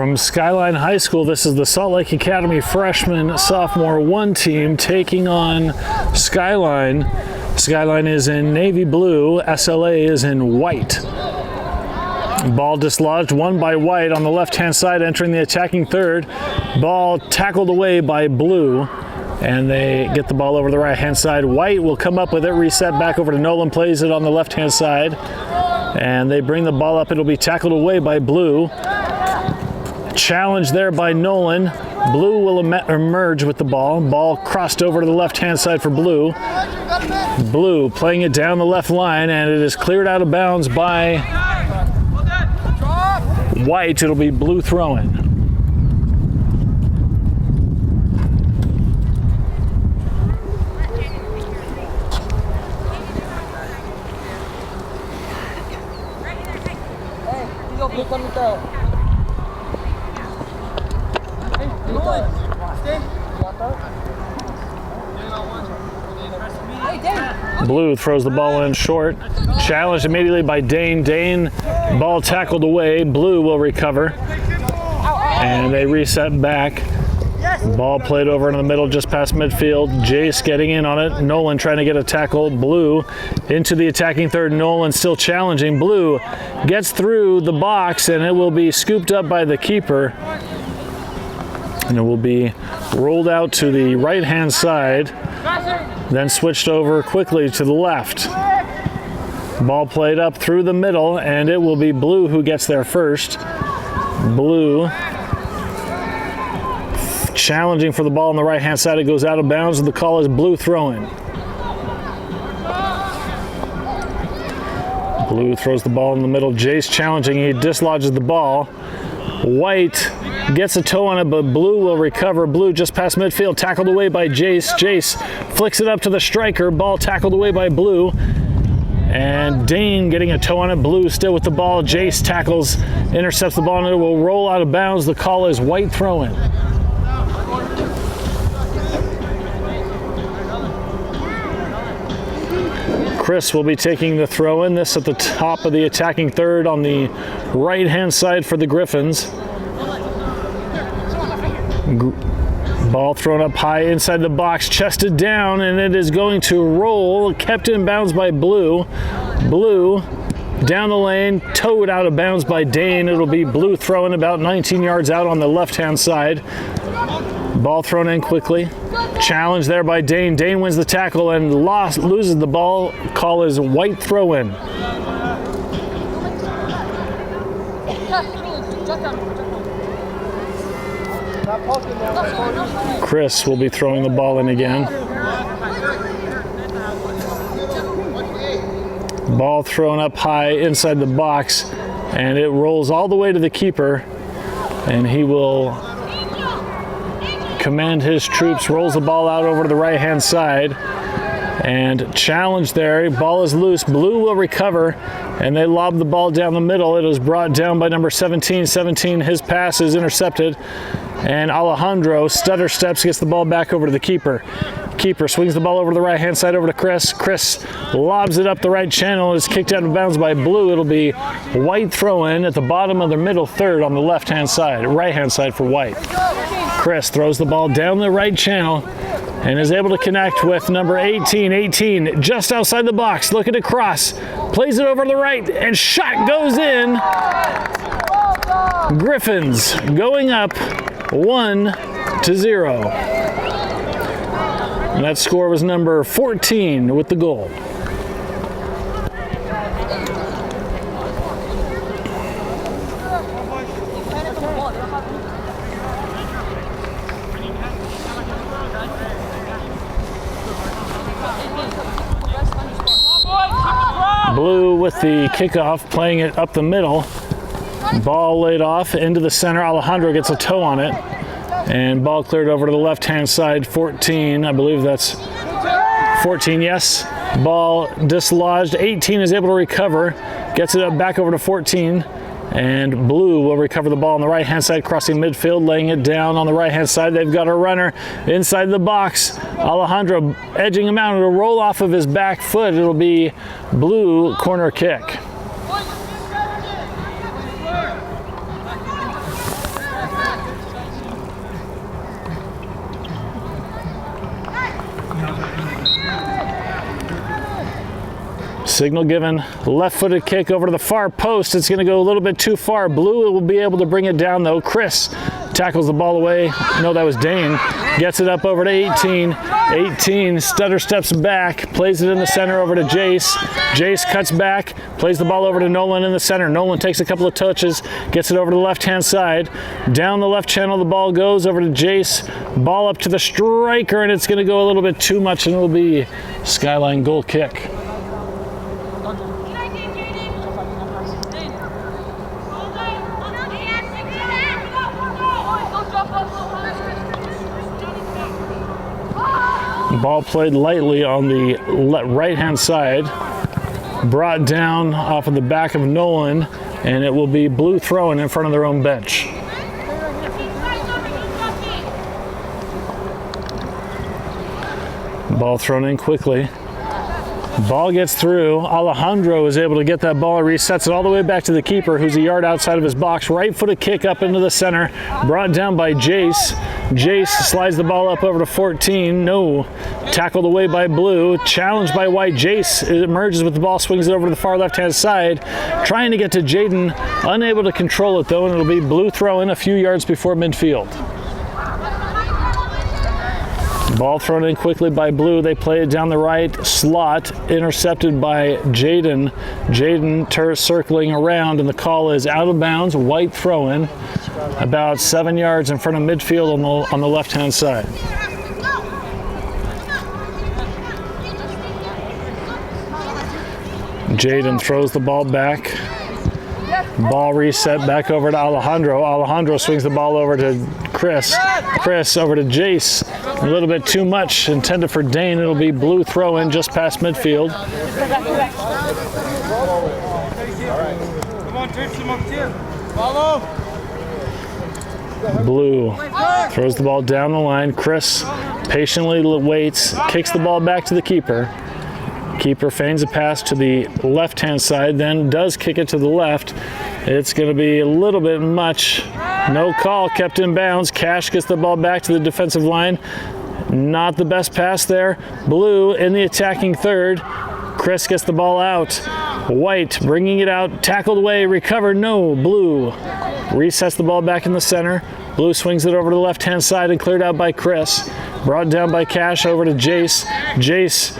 From Skyline High School, this is the Salt Lake Academy freshman sophomore 1 team taking on Skyline. Skyline is in navy blue, SLA is in white. Ball dislodged, won by white on the left-hand side, entering the attacking third. Ball tackled away by blue, and they get the ball over the right-hand side. White will come up with it, reset back over to Nolan, plays it on the left-hand side, and they bring the ball up. It'll be tackled away by blue. Challenge there by Nolan. Blue will emerge with the ball. Ball crossed over to the left-hand side for blue. Blue playing it down the left line, and it is cleared out of bounds by white. It'll be blue throwing. Blue throws the ball in short. Challenged immediately by Dane. Dane, ball tackled away. Blue will recover. And they reset back. Ball played over in the middle just past midfield. Jace getting in on it. Nolan trying to get a tackle. Blue into the attacking third. Nolan still challenging. Blue gets through the box, and it will be scooped up by the keeper. And it will be rolled out to the right-hand side, then switched over quickly to the left. Ball played up through the middle, and it will be blue who gets there first. Blue challenging for the ball on the right-hand side. It goes out of bounds, and the call is blue throwing. Blue throws the ball in the middle. Jace challenging. He dislodges the ball. White gets a toe on it, but blue will recover. Blue just past midfield, tackled away by Jace. Jace flicks it up to the striker. Ball tackled away by blue. And Dane getting a toe on it. Blue still with the ball. Jace tackles, intercepts the ball, and it will roll out of bounds. The call is white throwing. Chris will be taking the throw in. This at the top of the attacking third on the right-hand side for the Griffins. Ball thrown up high inside the box, chested down, and it is going to roll. Kept in bounds by Blue. Blue down the lane, towed out of bounds by Dane. It'll be blue throwing about 19 yards out on the left-hand side. Ball thrown in quickly. Challenge there by Dane. Dane wins the tackle and loses the ball. Call is white throw-in. Chris will be throwing the ball in again. Ball thrown up high inside the box, and it rolls all the way to the keeper, and he will command his troops, rolls the ball out over to the right-hand side, and challenge there. Ball is loose. Blue will recover, and they lob the ball down the middle. It is brought down by number 17. 17, his pass is intercepted, and Alejandro stutter steps, gets the ball back over to the keeper. Keeper swings the ball over to the right-hand side over to Chris. Chris lobs it up the right channel. It's kicked out of bounds by Blue. It'll be white throw-in at the bottom of the middle third on the left-hand side, right-hand side for white. Chris throws the ball down the right channel and is able to connect with number 18. 18 just outside the box, looking to cross, plays it over to the right, and shot goes in. Griffins going up 1-0. And that score was number 14 with the goal. Blue with the kickoff, playing it up the middle. Ball laid off into the center. Alejandro gets a toe on it. And ball cleared over to the left-hand side. 14, I believe that's 14, yes. Ball dislodged. 18 is able to recover. Gets it up back over to 14. And Blue will recover the ball on the right-hand side, crossing midfield, laying it down on the right-hand side. They've got a runner inside the box. Alejandro edging him out. It'll roll off of his back foot. It'll be Blue corner kick. Signal given, left-footed kick over to the far post. It's going to go a little bit too far. Blue will be able to bring it down though. Chris tackles the ball away. No, that was Dane. Gets it up over to 18. 18, stutter steps back, plays it in the center over to Jace. Jace cuts back, plays the ball over to Nolan in the center. Nolan takes a couple of touches, gets it over to the left-hand side. Down the left channel, the ball goes over to Jace. Ball up to the striker, and it's going to go a little bit too much, and it'll be Skyline goal kick. Ball played lightly on the right-hand side, brought down off of the back of Nolan, and it will be Blue throwing in front of their own bench. Ball thrown in quickly. Ball gets through. Alejandro is able to get that ball, resets it all the way back to the keeper, who's a yard outside of his box. Right-footed kick up into the center, brought down by Jace. Jace slides the ball up over to 14. No. Tackled away by Blue. Challenged by White. Jace emerges with the ball, swings it over to the far left-hand side. Trying to get to Jaden. Unable to control it, though, and it'll be Blue throw in a few yards before midfield. Ball thrown in quickly by Blue. They play it down the right slot, intercepted by Jaden. Jaden circling around, and the call is out of bounds. White throw in, about 7 yards in front of midfield on the left-hand side. Jaden throws the ball back. Ball reset back over to Alejandro. Alejandro swings the ball over to Chris. Chris over to Jace. A little bit too much intended for Dane. It'll be Blue throw in just past midfield. Blue throws the ball down the line. Chris patiently waits, kicks the ball back to the keeper. Keeper feigns a pass to the left-hand side, then does kick it to the left. It's going to be a little bit much. No call, kept in bounds. Cash gets the ball back to the defensive line. Not the best pass there. Blue in the attacking third. Chris gets the ball out. White bringing it out, tackled away, recovered, no. Blue resets the ball back in the center. Blue swings it over to the left-hand side and cleared out by Chris. Brought down by Cash over to Jace. Jace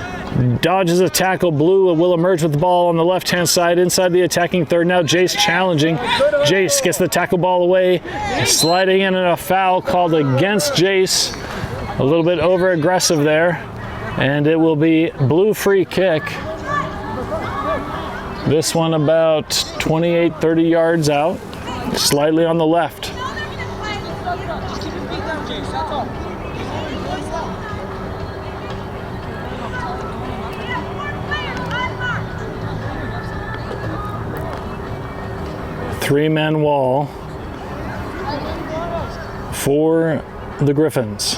dodges a tackle. Blue will emerge with the ball on the left-hand side inside the attacking third. Now Jace challenging. Jace gets the tackle ball away, sliding in, and a foul called against Jace. A little bit over-aggressive there, and it will be Blue free kick. This one about 28, 30 yards out, slightly on the left. Three-man wall for the Griffins.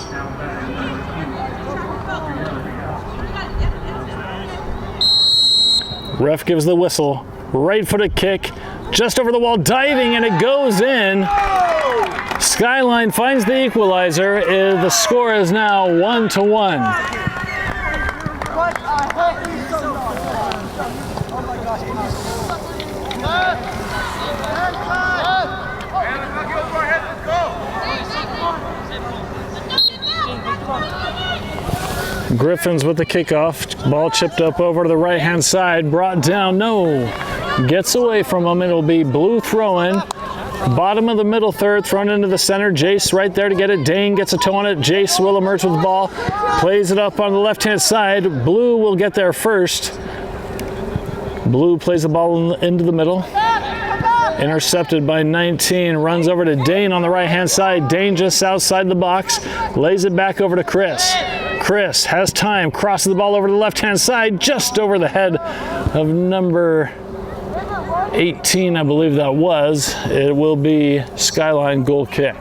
Ref gives the whistle. Right-footed kick, just over the wall, diving, and it goes in. Skyline finds the equalizer. The score is now 1-1. Griffins with the kickoff. Ball chipped up over to the right-hand side. Brought down. No. Gets away from him. It'll be Blue throwing. Bottom of the middle third. Thrown into the center. Jace right there to get it. Dane gets a toe on it. Jace will emerge with the ball. Plays it up on the left-hand side. Blue will get there first. Blue plays the ball into the middle. Intercepted by 19. Runs over to Dane on the right-hand side. Dane just outside the box. Lays it back over to Chris. Chris has time, crosses the ball over to the left-hand side, just over the head of number 18, I believe that was. It will be Skyline goal kick.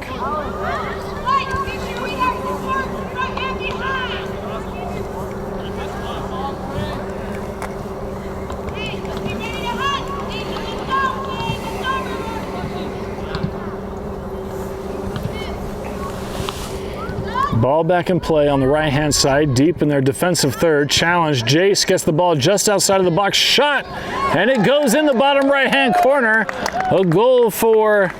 Ball back in play on the right-hand side, deep in their defensive third. Challenge, Jace gets the ball just outside of the box, shot, and it goes in the bottom right-hand corner. A goal for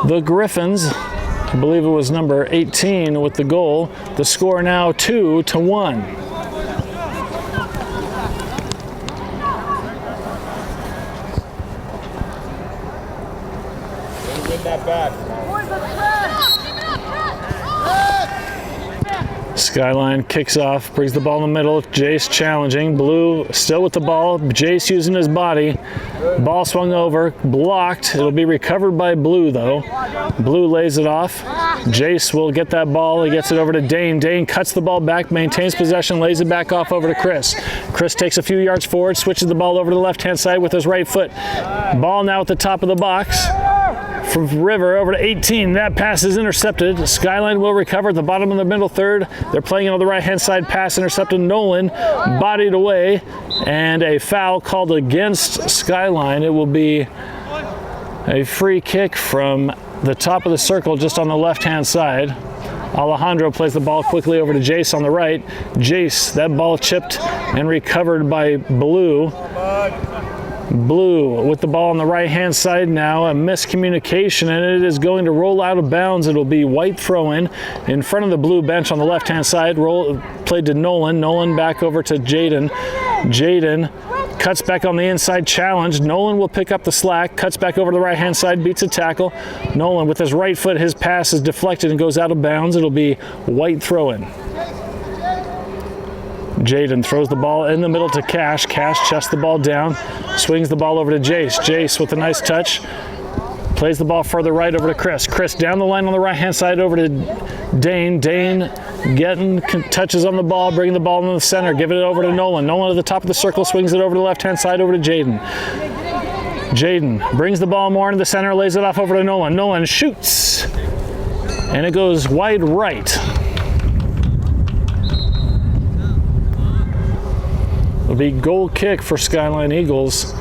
the Griffins. I believe it was number 18 with the goal. The score now 2-1. Win that back. Skyline kicks off, brings the ball in the middle. Jace challenging. Blue still with the ball. Jace using his body. Ball swung over, blocked. It'll be recovered by Blue though. Blue lays it off. Jace will get that ball. He gets it over to Dane. Dane cuts the ball back, maintains possession, lays it back off over to Chris. Chris takes a few yards forward, switches the ball over to the left-hand side with his right foot. Ball now at the top of the box. From River over to 18. That pass is intercepted. Skyline will recover at the bottom of the middle third. They're playing it on the right-hand side. Pass intercepted. Nolan bodied away. And a foul called against Skyline. It will be a free kick from the top of the circle just on the left-hand side. Alejandro plays the ball quickly over to Jace on the right. Jace, that ball chipped and recovered by Blue. Blue with the ball on the right-hand side now. A miscommunication, and it is going to roll out of bounds. It'll be White throw-in front of the Blue bench on the left-hand side. Played to Nolan. Nolan back over to Jaden. Jaden cuts back on the inside, challenge. Nolan will pick up the slack, cuts back over to the right-hand side, beats a tackle. Nolan with his right foot, his pass is deflected and goes out of bounds. It'll be White throw-in. Jaden throws the ball in the middle to Cash. Cash chests the ball down, swings the ball over to Jace. Jace with a nice touch, plays the ball further right over to Chris. Chris down the line on the right-hand side over to Dane. Dane getting touches on the ball, bringing the ball in the center, giving it over to Nolan. Nolan at the top of the circle, swings it over to the left-hand side over to Jaden. Jaden brings the ball more into the center, lays it off over to Nolan. Nolan shoots, and it goes wide right. It'll be goal kick for Skyline Eagles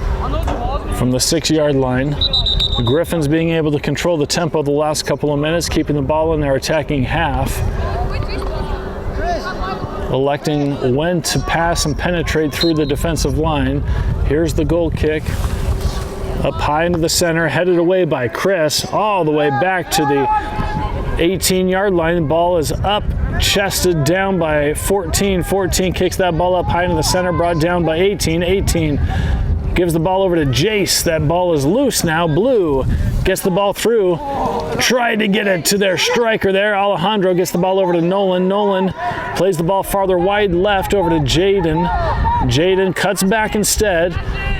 from the 6-yard line. The Griffins being able to control the tempo the last couple of minutes, keeping the ball in their attacking half. Electing when to pass and penetrate through the defensive line. Here's the goal kick. Up high into the center, headed away by Chris, all the way back to the 18-yard line. The ball is up, chested down by 14. 14 kicks that ball up high into the center, brought down by 18. 18 gives the ball over to Jace. That ball is loose now. Blue gets the ball through, tried to get it to their striker there. Alejandro gets the ball over to Nolan. Nolan plays the ball farther wide left over to Jaden. Jaden cuts back instead,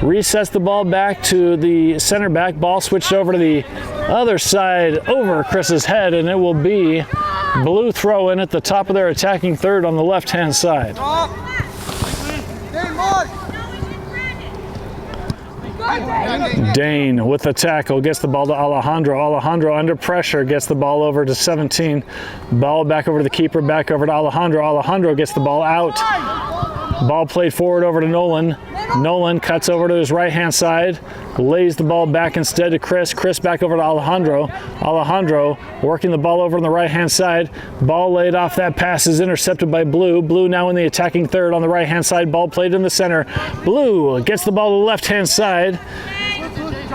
resets the ball back to the center back. Ball switched over to the other side over Chris's head, and it will be Blue throw in at the top of their attacking third on the left-hand side. Dane with the tackle gets the ball to Alejandro. Alejandro under pressure gets the ball over to 17. Ball back over to the keeper, back over to Alejandro. Alejandro gets the ball out. Ball played forward over to Nolan. Nolan cuts over to his right-hand side, lays the ball back instead to Chris. Chris back over to Alejandro. Alejandro working the ball over on the right-hand side. Ball laid off. That pass is intercepted by Blue. Blue now in the attacking third on the right-hand side. Ball played in the center. Blue gets the ball to the left-hand side.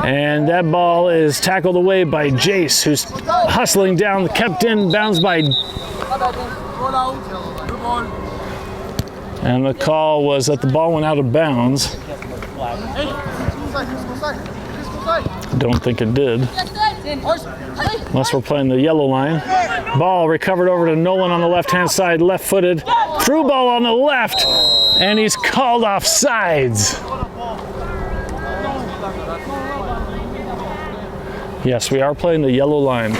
And that ball is tackled away by Jace, who's hustling down, kept in bounds by... And the call was that the ball went out of bounds. Don't think it did, unless we're playing the yellow line. Ball recovered over to Nolan on the left-hand side, left-footed. Through ball on the left, and he's called offsides. Yes, we are playing the yellow line.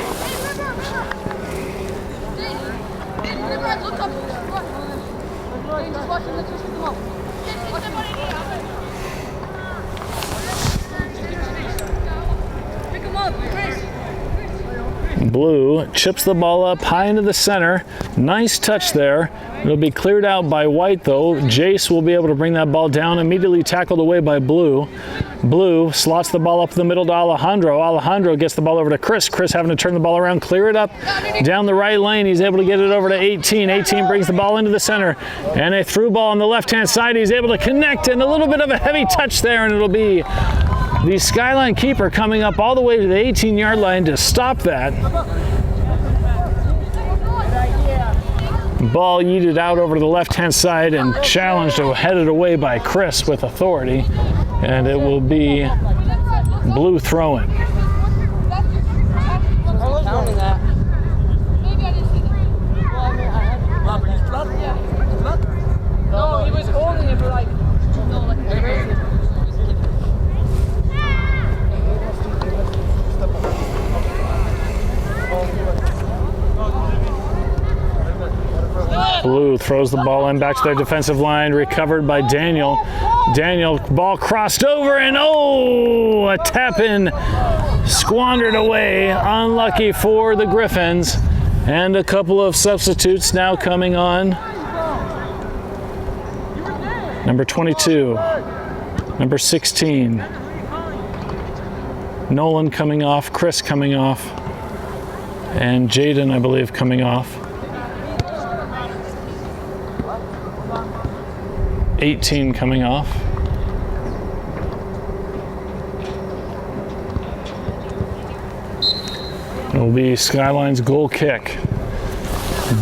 Blue chips the ball up high into the center. Nice touch there. It'll be cleared out by White though. Jace will be able to bring that ball down, immediately tackled away by Blue. Blue slots the ball up the middle to Alejandro. Alejandro gets the ball over to Chris. Chris having to turn the ball around, clear it up down the right lane. He's able to get it over to 18. 18 brings the ball into the center. And a through ball on the left-hand side. He's able to connect, and a little bit of a heavy touch there, and it'll be the Skyline keeper coming up all the way to the 18-yard line to stop that. Ball yeeted out over to the left-hand side and challenged or headed away by Chris with authority. And it will be Blue throwing. No, he was holding it for like, Blue throws the ball in back to their defensive line, recovered by Daniel. Daniel, ball crossed over, and oh, a tap in, squandered away. Unlucky for the Griffins, and a couple of substitutes now coming on. Number 22, number 16. Nolan coming off, Chris coming off, and Jaden, I believe, coming off. 18 coming off. It will be Skyline's goal kick.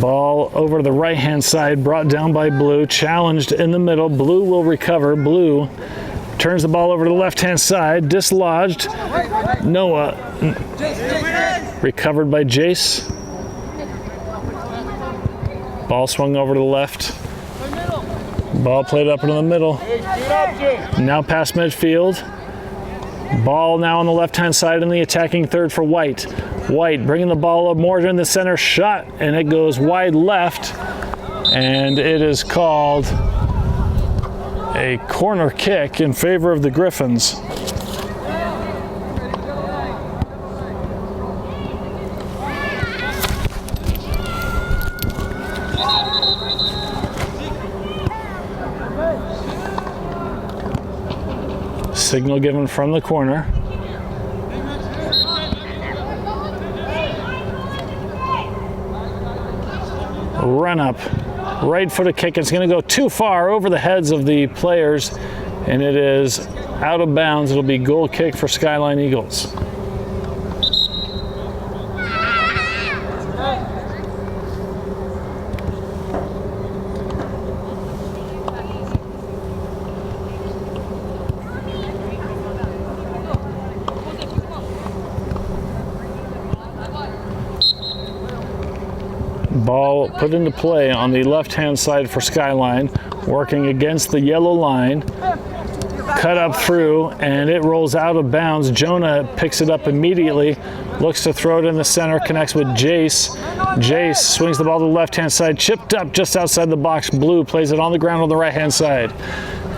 Ball over to the right-hand side, brought down by Blue, challenged in the middle. Blue will recover. Blue turns the ball over to the left-hand side, dislodged. Noah recovered by Jace. Ball swung over to the left. Ball played up into the middle. Now past midfield. Ball now on the left-hand side in the attacking third for White. White bringing the ball up more in the center, shot, and it goes wide left. And it is called a corner kick in favor of the Griffins. Signal given from the corner. Run up, right foot kick. It's going to go too far over the heads of the players, and it is out of bounds. It'll be goal kick for Skyline Eagles. Ball put into play on the left-hand side for Skyline, working against the yellow line. Cut up through, and it rolls out of bounds. Jonah picks it up immediately, looks to throw it in the center, connects with Jace. Jace swings the ball to the left-hand side, chipped up just outside the box. Blue plays it on the ground on the right-hand side.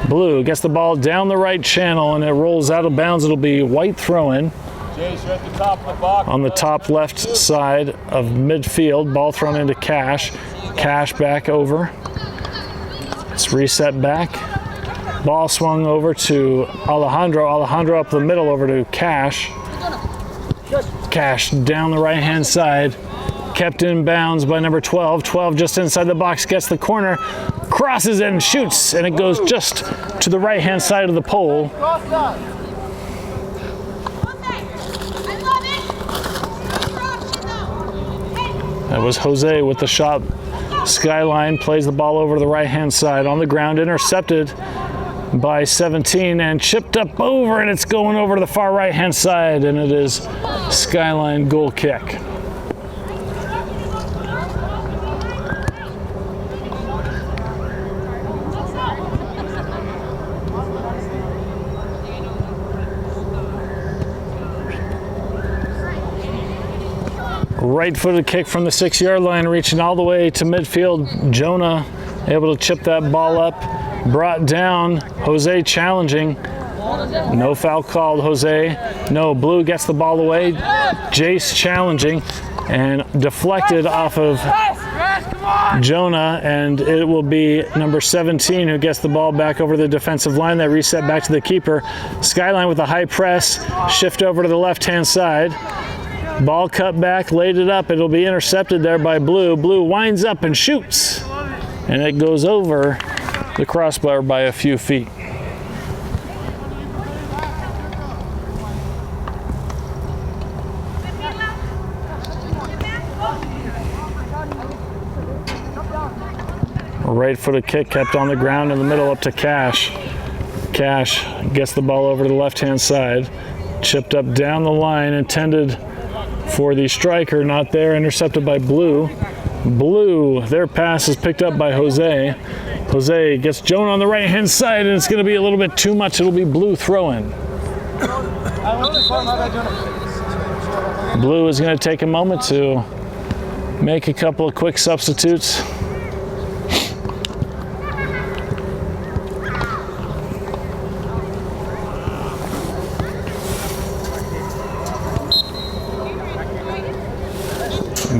Blue gets the ball down the right channel, and it rolls out of bounds. It'll be White throwing. Jace, you're at the top of the box. On the top left side of midfield, ball thrown into Cash. Cash back over. It's reset back. Ball swung over to Alejandro. Alejandro up the middle over to Cash. Cash down the right-hand side. Kept in bounds by number 12. 12 just inside the box, gets the corner, crosses it and shoots, and it goes just to the right-hand side of the pole. That was Jose with the shot. Skyline plays the ball over to the right-hand side on the ground, intercepted by 17 and chipped up over, and it's going over to the far right-hand side, and it is Skyline goal kick. Right-footed kick from the 6-yard line, reaching all the way to midfield. Jonah able to chip that ball up, brought down. Jose challenging. No foul called, Jose. No, Blue gets the ball away. Jace challenging and deflected off of Jonah, and it will be number 17 who gets the ball back over the defensive line. They reset back to the keeper. Skyline with a high press, shift over to the left-hand side. Ball cut back, laid it up. It'll be intercepted there by Blue. Blue winds up and shoots, and it goes over the crossbar by a few feet. Right-footed kick kept on the ground in the middle up to Cash. Cash gets the ball over to the left-hand side. Chipped up down the line, intended for the striker, not there, intercepted by Blue. Blue, their pass is picked up by Jose. Jose gets Jonah on the right-hand side, and it's going to be a little bit too much. It'll be Blue throw-in. Blue is going to take a moment to make a couple of quick substitutes.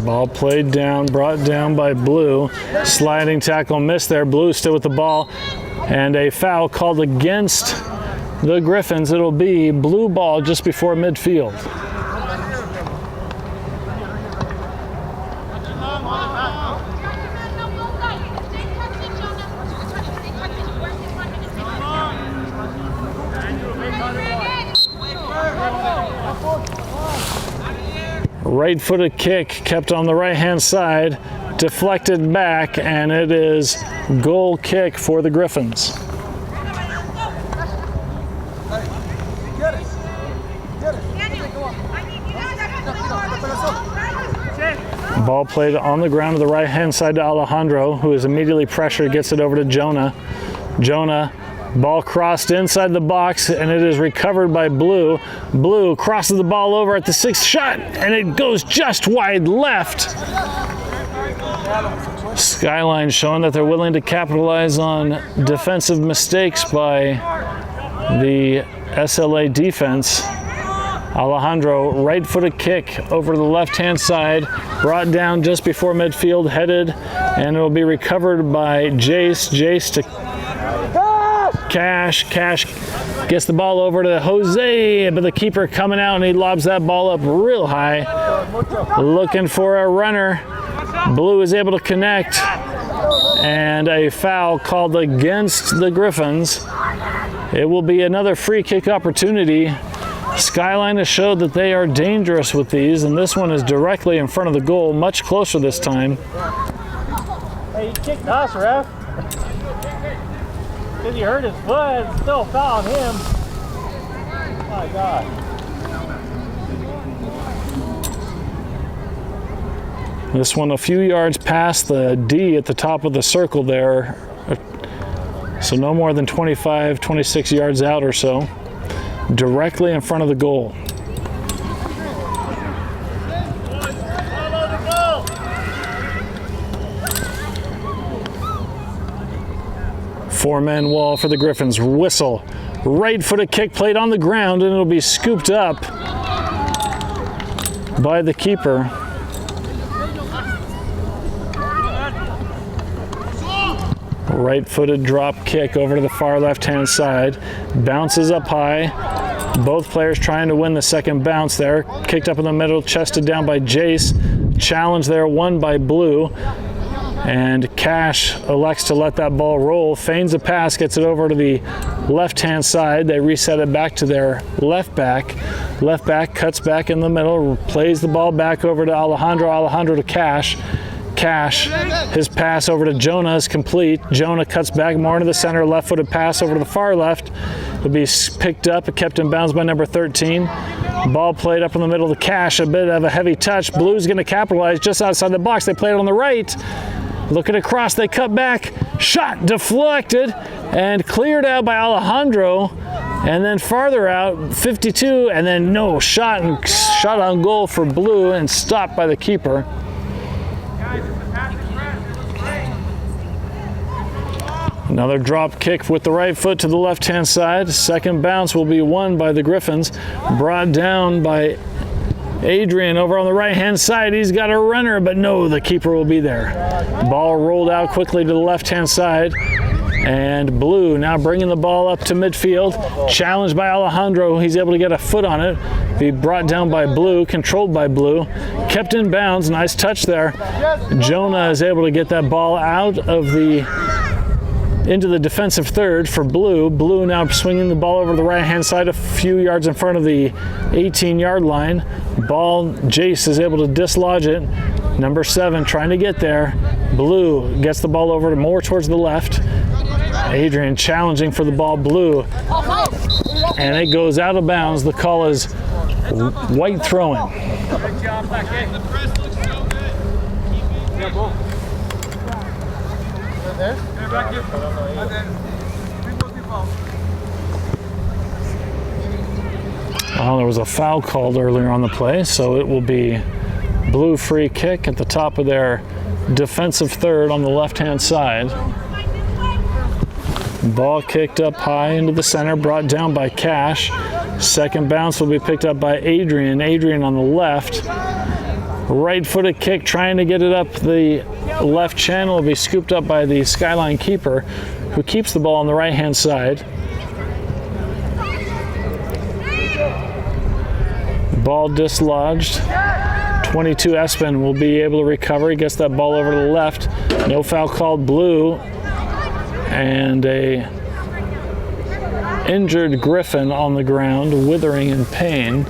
Ball played down, brought down by Blue. Sliding tackle missed there. Blue still with the ball. And a foul called against the Griffins. It'll be Blue ball just before midfield. Right-footed kick kept on the right-hand side, deflected back, and it is goal kick for the Griffins. Ball played on the ground to the right-hand side to Alejandro, who is immediately pressured, gets it over to Jonah. Jonah, ball crossed inside the box, and it is recovered by Blue. Blue crosses the ball over at the sixth shot, and it goes just wide left. Skyline showing that they're willing to capitalize on defensive mistakes by the SLA defense. Alejandro, right-footed kick over to the left-hand side, brought down just before midfield, headed, and it will be recovered by Jace. Jace to Cash. Cash gets the ball over to Jose, but the keeper coming out, and he lobs that ball up real high. Looking for a runner. Blue is able to connect, and a foul called against the Griffins. It will be another free kick opportunity. Skyline has showed that they are dangerous with these, and this one is directly in front of the goal, much closer this time. Hey, you kicked us, ref. Because he hurt his foot, it's still a foul on him. Oh my God. This one a few yards past the D at the top of the circle there. So no more than 25, 26 yards out or so. Directly in front of the goal. Four-man wall for the Griffins. Whistle. Right-footed kick played on the ground, and it'll be scooped up by the keeper. Right-footed drop kick over to the far left-hand side. Bounces up high. Both players trying to win the second bounce there. Kicked up in the middle, chested down by Jace. Challenge there, won by Blue. And Cash elects to let that ball roll. Feigns a pass, gets it over to the left-hand side. They reset it back to their left back. Left back cuts back in the middle, plays the ball back over to Alejandro. Alejandro to Cash. Cash, his pass over to Jonah is complete. Jonah cuts back more into the center, left-footed pass over to the far left. It'll be picked up, kept in bounds by number 13. Ball played up in the middle to Cash, a bit of a heavy touch. Blue's gonna capitalize just outside the box. They played it on the right. Looking across, they cut back. Shot deflected and cleared out by Alejandro. And then farther out, 52, and then no, shot on goal for Blue and stopped by the keeper. Another drop kick with the right foot to the left-hand side. Second bounce will be won by the Griffins. Brought down by Adrian over on the right-hand side. He's got a runner, but no, the keeper will be there. Ball rolled out quickly to the left-hand side. And Blue now bringing the ball up to midfield. Challenged by Alejandro. He's able to get a foot on it. Be brought down by Blue, controlled by Blue. Kept in bounds. Nice touch there. Jonah is able to get that ball out of into the defensive third for Blue. Blue now swinging the ball over the right-hand side a few yards in front of the 18-yard line. Ball, Jace is able to dislodge it. Number 7 trying to get there. Blue gets the ball over more towards the left. Adrian challenging for the ball. Blue. And it goes out of bounds. The call is white throwing. Good job back in. The press looks so good. Yeah, ball. There? Back in. Well, there was a foul called earlier on the play, so it will be Blue free kick at the top of their defensive third on the left-hand side. Ball kicked up high into the center, brought down by Cash. Second bounce will be picked up by Adrian. Adrian on the left. Right-footed kick, trying to get it up the left channel, will be scooped up by the Skyline keeper, who keeps the ball on the right-hand side. Ball dislodged. 22 Esbin will be able to recover. He gets that ball over to the left. No foul called. Blue. And a injured Griffin on the ground, withering in pain.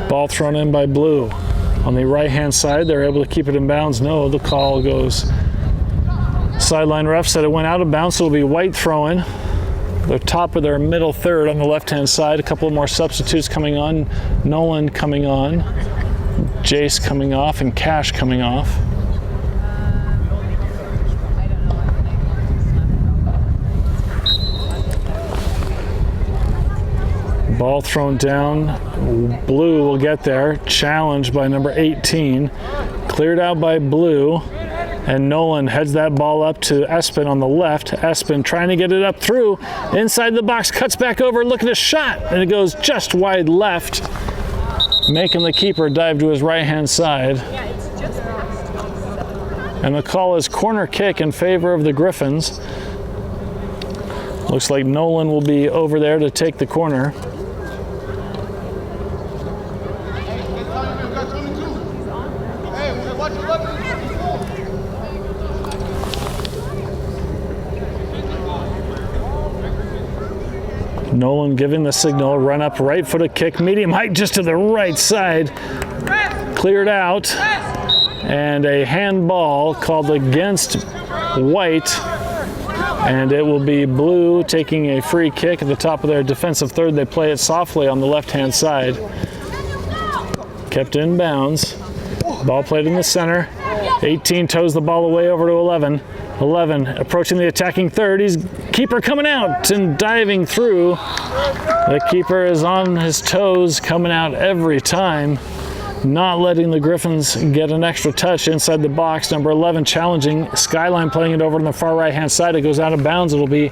Ball thrown in by Blue. On the right-hand side, they're able to keep it in bounds. No, the call goes. Sideline ref said it went out of bounds, so it'll be white throwing. The top of their middle third on the left-hand side. A couple of more substitutes coming on. Nolan coming on. Jace coming off, and Cash coming off. Ball thrown down. Blue will get there. Challenged by number 18. Cleared out by Blue. And Nolan heads that ball up to Esbin on the left. Esbin trying to get it up through. Inside the box, cuts back over, look at a shot. And it goes just wide left, making the keeper dive to his right-hand side. And the call is corner kick in favor of the Griffins. Looks like Nolan will be over there to take the corner. Nolan giving the signal, run up, right-footed kick, medium height just to the right side. Cleared out. And a handball called against White. And it will be Blue taking a free kick at the top of their defensive third. They play it softly on the left-hand side. Kept in bounds. Ball played in the center. 18 toes the ball away over to 11. 11 approaching the attacking third. He's keeper coming out and diving through. The keeper is on his toes, coming out every time, not letting the Griffins get an extra touch inside the box. Number 11 challenging. Skyline playing it over on the far right-hand side. It goes out of bounds. It'll be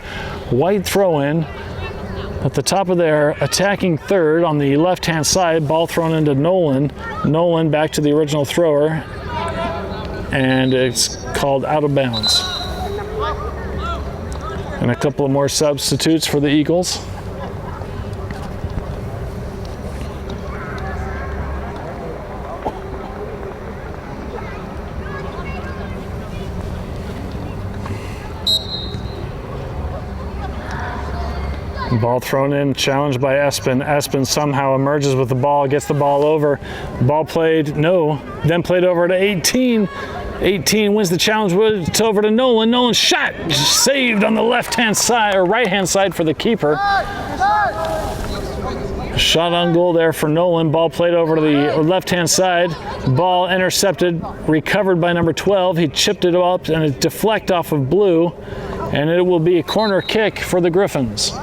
white throw-in at the top of their attacking third on the left-hand side. Ball thrown into Nolan. Nolan back to the original thrower, and it's called out of bounds. And a couple of more substitutes for the Eagles. Ball thrown in, challenged by Esbin. Esbin somehow emerges with the ball, gets the ball over. Ball played, no, then played over to 18. 18 wins the challenge. It's over to Nolan. Nolan shot, saved on the left-hand side or right-hand side for the keeper. Shot on goal there for Nolan. Ball played over to the left-hand side. Ball intercepted, recovered by number 12. He chipped it up and it deflected off of Blue, and it will be a corner kick for the Griffins.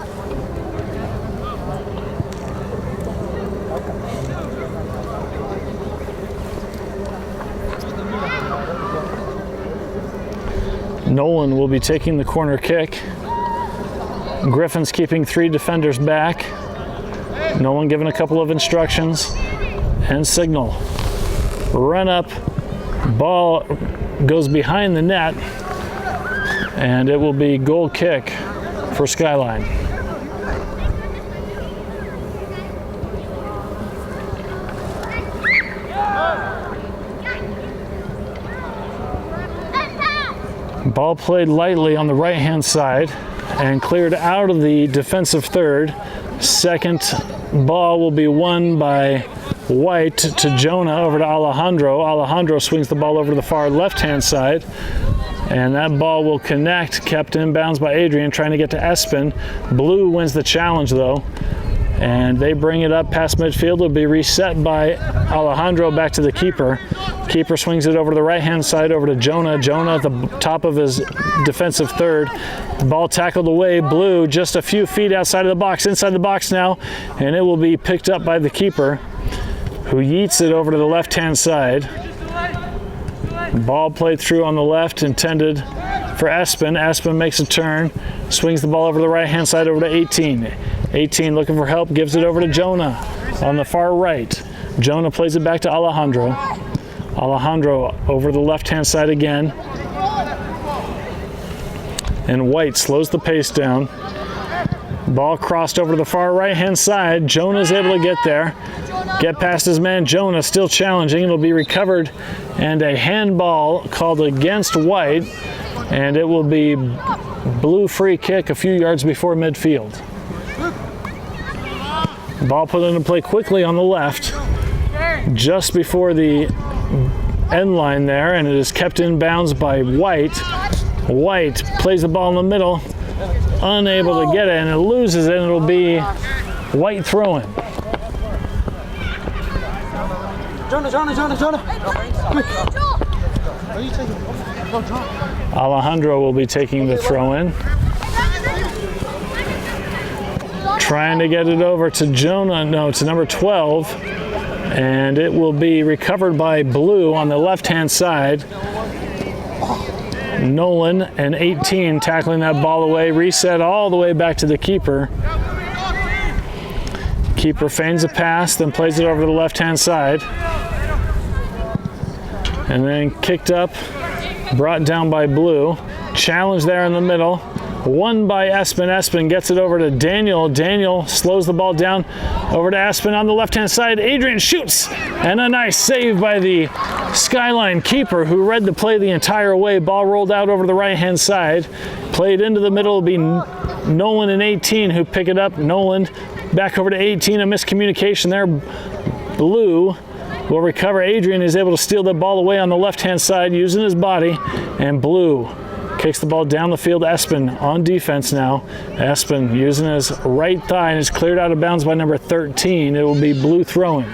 Nolan will be taking the corner kick. Griffins keeping 3 defenders back. Nolan given a couple of instructions and signal. Run up, ball goes behind the net, and it will be goal kick for Skyline. Ball played lightly on the right-hand side and cleared out of the defensive third. Second ball will be won by White to Jonah over to Alejandro. Alejandro swings the ball over to the far left-hand side, and that ball will connect, kept inbounds by Adrian, trying to get to Esbin. Blue wins the challenge though, and they bring it up past midfield. It'll be reset by Alejandro back to the keeper. Keeper swings it over to the right-hand side over to Jonah. Jonah at the top of his defensive third. Ball tackled away. Blue just a few feet outside of the box, inside the box now, and it will be picked up by the keeper, who yeets it over to the left-hand side. Ball played through on the left, intended for Esbin. Esbin makes a turn, swings the ball over to the right-hand side over to 18. 18 looking for help, gives it over to Jonah on the far right. Jonah plays it back to Alejandro. Alejandro over the left-hand side again. And White slows the pace down. Ball crossed over to the far right-hand side. Jonah's able to get there. Get past his man. Jonah still challenging. It'll be recovered, and a handball called against White, and it will be Blue free kick a few yards before midfield. Ball put into play quickly on the left, just before the end line there, and it is kept in bounds by White. White plays the ball in the middle, unable to get it, and it loses it, and it'll be White throwing. Jonah. Alejandro will be taking the throw in. Trying to get it over to Jonah, no, to number 12. And it will be recovered by Blue on the left-hand side. Nolan and 18 tackling that ball away, reset all the way back to the keeper. Keeper feigns a pass, then plays it over to the left-hand side. And then kicked up, brought down by Blue. Challenge there in the middle. Won by Esbin. Esbin gets it over to Daniel. Daniel slows the ball down over to Esbin on the left-hand side. Adrian shoots, and a nice save by the Skyline keeper, who read the play the entire way. Ball rolled out over the right-hand side. Played into the middle will be Nolan and 18 who pick it up. Nolan back over to 18. A miscommunication there. Blue will recover. Adrian is able to steal the ball away on the left-hand side using his body, and Blue kicks the ball down the field. Esbin on defense now. Esbin using his right thigh and is cleared out of bounds by number 13. It will be Blue throwing.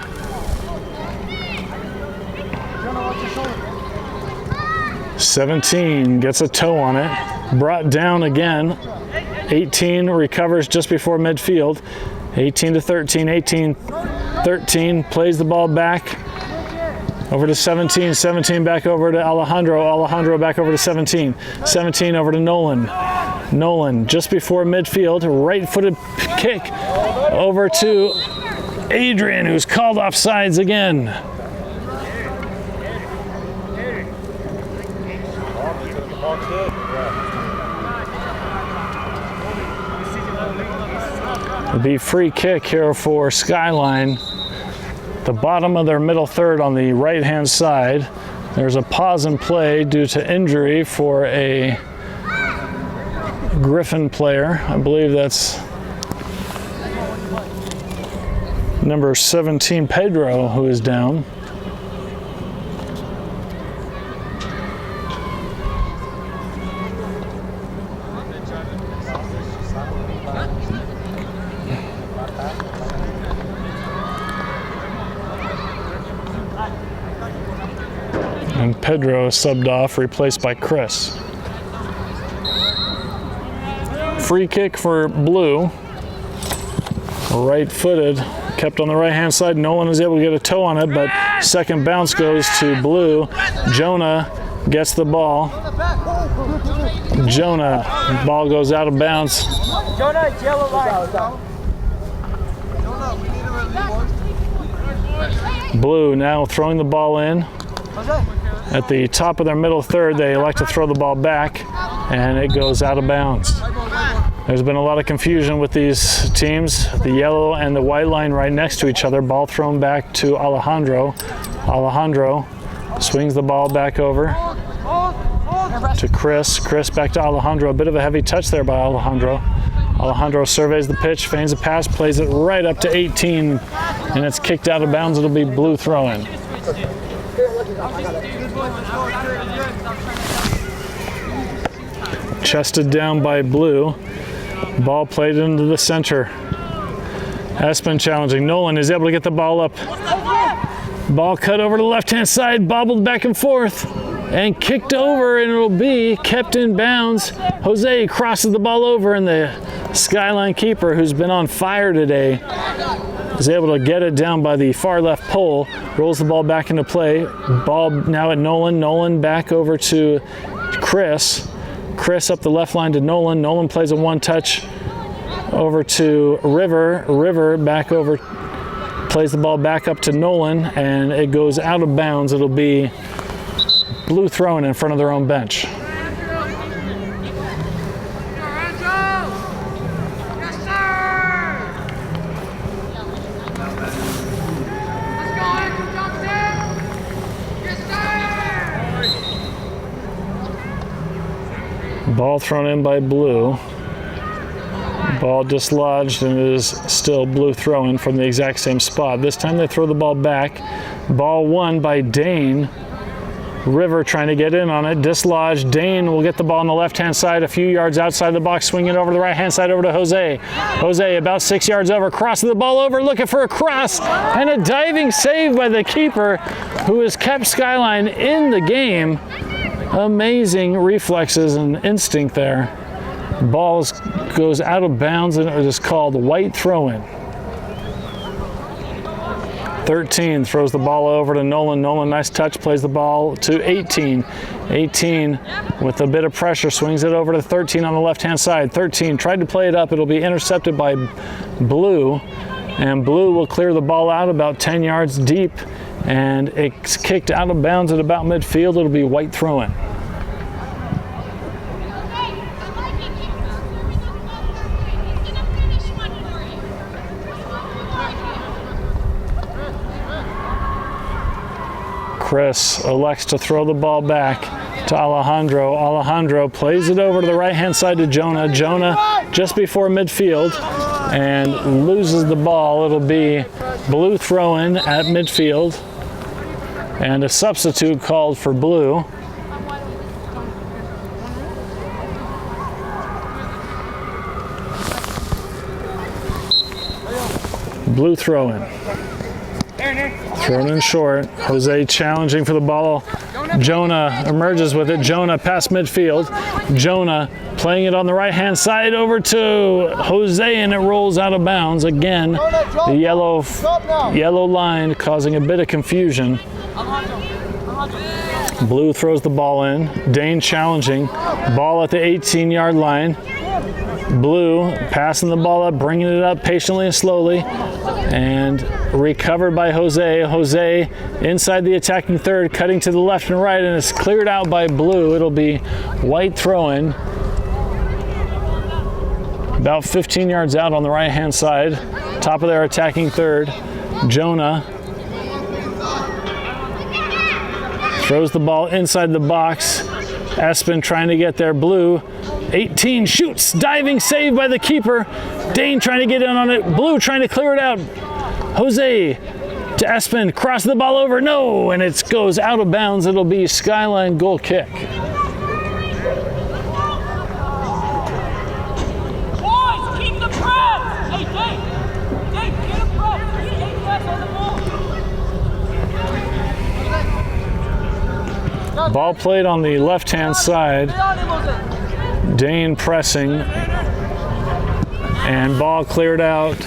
"17 gets a toe on it. Brought down again. 18 recovers just before midfield. 18 to 13. 13 plays the ball back over to 17. 17 back over to Alejandro. Alejandro back over to 17. 17 over to Nolan. Nolan just before midfield. Right-footed kick over to Adrian, who's called offsides again. It'll be free kick here for Skyline. The bottom of their middle third on the right-hand side. There's a pause in play due to injury for a Griffin player. I believe that's number 17, Pedro, who is down. And Pedro is subbed off, replaced by Chris. Free kick for Blue. Right-footed, kept on the right-hand side. No one is able to get a toe on it, but second bounce goes to Blue. Jonah gets the ball. Jonah, ball goes out of bounds. Jonah, yellow line. Blue now throwing the ball in. At the top of their middle third, they elect to throw the ball back, and it goes out of bounds. There's been a lot of confusion with these teams. The yellow and the white line right next to each other. Ball thrown back to Alejandro. Alejandro swings the ball back over to Chris. Chris back to Alejandro. A bit of a heavy touch there by Alejandro. Alejandro surveys the pitch, feigns a pass, plays it right up to 18, and it's kicked out of bounds. It'll be blue throw-in. Chested down by blue. Ball played into the center. Esbin challenging. Nolan is able to get the ball up. Ball cut over to the left-hand side, bobbled back and forth, and kicked over, and it'll be kept in bounds. Jose crosses the ball over, and the Skyline keeper, who's been on fire today, is able to get it down by the far left pole, rolls the ball back into play. Ball now at Nolan. Nolan back over to Chris. Chris up the left line to Nolan. Nolan plays a one-touch over to River. River back over, plays the ball back up to Nolan, and it goes out of bounds. It'll be blue throwing in front of their own bench. Ball thrown in by blue. Ball dislodged, and it is still blue throw-in from the exact same spot. This time they throw the ball back. Ball won by Dane. River trying to get in on it, dislodged. Dane will get the ball on the left-hand side, a few yards outside the box, swing it over the right-hand side over to Jose. Jose about 6 yards over, crossing the ball over, looking for a cross, and a diving save by the keeper, who has kept Skyline in the game. Amazing reflexes and instinct there. Ball goes out of bounds, and it is called white throw-in. 13 throws the ball over to Nolan. Nolan, nice touch, plays the ball to 18. 18 with a bit of pressure, swings it over to 13 on the left-hand side. 13 tried to play it up. It'll be intercepted by blue, and blue will clear the ball out about 10 yards deep, and it's kicked out of bounds at about midfield. It'll be white throw-in. Chris elects to throw the ball back to Alejandro. Alejandro plays it over to the right-hand side to Jonah. Jonah just before midfield and loses the ball. It'll be blue throw-in at midfield, and a substitute called for blue. Blue throw-in. Thrown in short. Jose challenging for the ball. Jonah emerges with it. Jonah past midfield. Jonah playing it on the right-hand side over to Jose, and it rolls out of bounds. Again, the yellow line causing a bit of confusion. Blue throws the ball in. Dane challenging. Ball at the 18-yard line. Blue passing the ball up, bringing it up patiently and slowly, and recovered by Jose. Jose inside the attacking third, cutting to the left and right, and it's cleared out by blue. It'll be white throw-in. About 15 yards out on the right-hand side, top of their attacking third. Jonah throws the ball inside the box. Esbin trying to get there. Blue 18 shoots, diving save by the keeper. Dane trying to get in on it. Blue trying to clear it out. Jose to Esbin, cross the ball over, no, and it goes out of bounds. It'll be Skyline goal kick. Boys, keep the press! Hey, Dane, get a press. Stay press on the ball. Ball played on the left-hand side. Dane pressing, and ball cleared out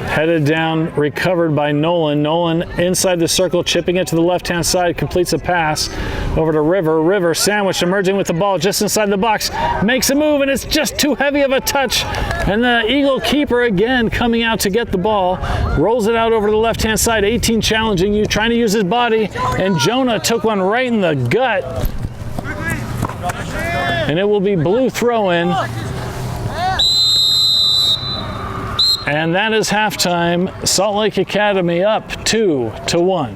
Headed down, recovered by Nolan. Nolan inside the circle, chipping it to the left-hand side, completes a pass over to River. River sandwiched, emerging with the ball just inside the box, makes a move, and it's just too heavy of a touch. And the Eagle keeper again coming out to get the ball, rolls it out over to the left-hand side. 18 challenging you, trying to use his body, and Jonah took one right in the gut. And it will be blue throw-in. And that is halftime. Salt Lake Academy up 2-1.